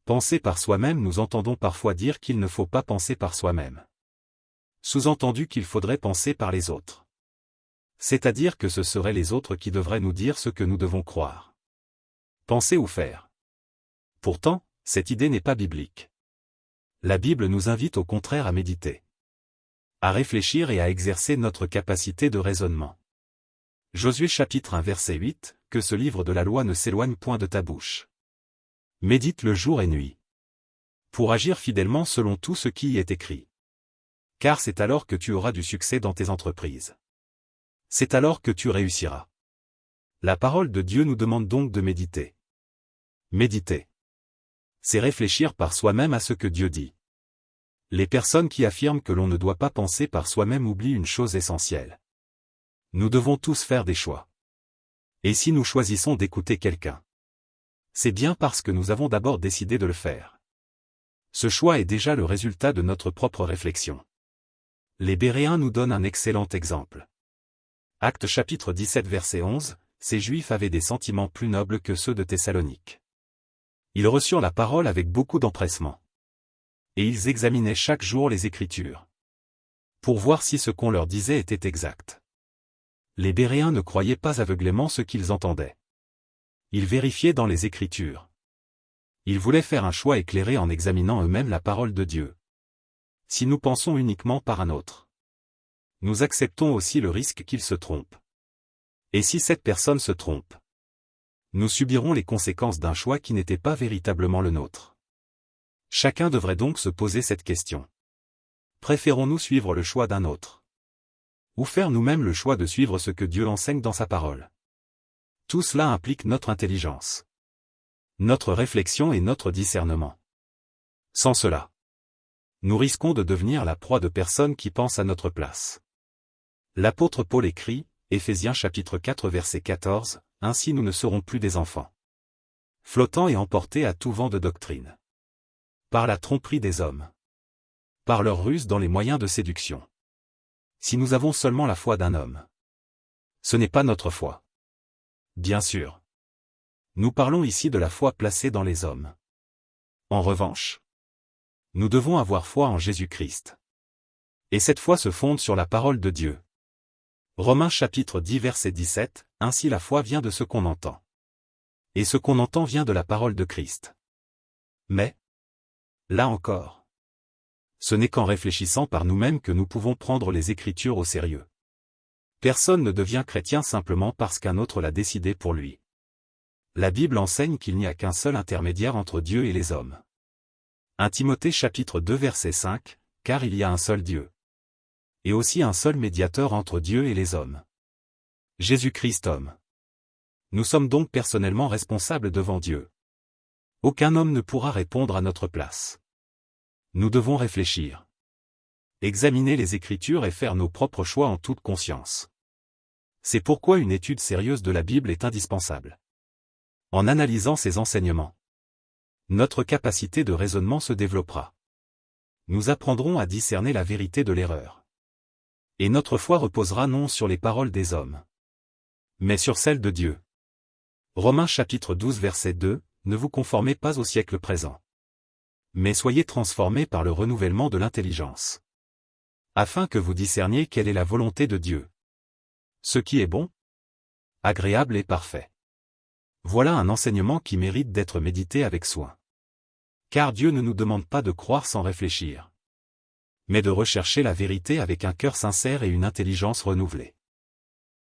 Penser par soi-même, nous entendons parfois dire qu'il ne faut pas penser par soi-même. Sous-entendu qu'il faudrait penser par les autres. C'est-à-dire que ce seraient les autres qui devraient nous dire ce que nous devons croire. Penser ou faire. Pourtant, cette idée n'est pas biblique. La Bible nous invite au contraire à méditer, à réfléchir et à exercer notre capacité de raisonnement. Josué chapitre 1 verset 8, que ce livre de la loi ne s'éloigne point de ta bouche. Médite le jour et nuit, pour agir fidèlement selon tout ce qui y est écrit. Car c'est alors que tu auras du succès dans tes entreprises. C'est alors que tu réussiras. La parole de Dieu nous demande donc de méditer. Méditer, c'est réfléchir par soi-même à ce que Dieu dit. Les personnes qui affirment que l'on ne doit pas penser par soi-même oublient une chose essentielle. Nous devons tous faire des choix. Et si nous choisissons d'écouter quelqu'un, c'est bien parce que nous avons d'abord décidé de le faire. Ce choix est déjà le résultat de notre propre réflexion. Les Béréens nous donnent un excellent exemple. Actes chapitre 17 verset 11, ces Juifs avaient des sentiments plus nobles que ceux de Thessalonique. Ils reçurent la parole avec beaucoup d'empressement. Et ils examinaient chaque jour les Écritures, pour voir si ce qu'on leur disait était exact. Les Béréens ne croyaient pas aveuglément ce qu'ils entendaient. Ils vérifiaient dans les Écritures. Ils voulaient faire un choix éclairé en examinant eux-mêmes la parole de Dieu. Si nous pensons uniquement par un autre, nous acceptons aussi le risque qu'il se trompe. Et si cette personne se trompe, nous subirons les conséquences d'un choix qui n'était pas véritablement le nôtre. Chacun devrait donc se poser cette question. Préférons-nous suivre le choix d'un autre? Ou faire nous-mêmes le choix de suivre ce que Dieu enseigne dans sa parole? Tout cela implique notre intelligence, notre réflexion et notre discernement. Sans cela, nous risquons de devenir la proie de personnes qui pensent à notre place. L'apôtre Paul écrit, Éphésiens chapitre 4 verset 14, « Ainsi nous ne serons plus des enfants, flottants et emportés à tout vent de doctrine, par la tromperie des hommes, par leur ruse dans les moyens de séduction. » Si nous avons seulement la foi d'un homme, ce n'est pas notre foi. Bien sûr. Nous parlons ici de la foi placée dans les hommes. En revanche, nous devons avoir foi en Jésus-Christ. Et cette foi se fonde sur la parole de Dieu. Romains chapitre 10 verset 17, ainsi la foi vient de ce qu'on entend. Et ce qu'on entend vient de la parole de Christ. Mais, là encore, ce n'est qu'en réfléchissant par nous-mêmes que nous pouvons prendre les Écritures au sérieux. Personne ne devient chrétien simplement parce qu'un autre l'a décidé pour lui. La Bible enseigne qu'il n'y a qu'un seul intermédiaire entre Dieu et les hommes. 1 Timothée chapitre 2 verset 5, car il y a un seul Dieu. Et aussi un seul médiateur entre Dieu et les hommes. Jésus-Christ homme. Nous sommes donc personnellement responsables devant Dieu. Aucun homme ne pourra répondre à notre place. Nous devons réfléchir, examiner les Écritures et faire nos propres choix en toute conscience. C'est pourquoi une étude sérieuse de la Bible est indispensable. En analysant ses enseignements, notre capacité de raisonnement se développera. Nous apprendrons à discerner la vérité de l'erreur. Et notre foi reposera non sur les paroles des hommes, mais sur celles de Dieu. Romains chapitre 12 verset 2, ne vous conformez pas au siècle présent, mais soyez transformés par le renouvellement de l'intelligence, afin que vous discerniez quelle est la volonté de Dieu, ce qui est bon, agréable et parfait. Voilà un enseignement qui mérite d'être médité avec soin. Car Dieu ne nous demande pas de croire sans réfléchir, mais de rechercher la vérité avec un cœur sincère et une intelligence renouvelée.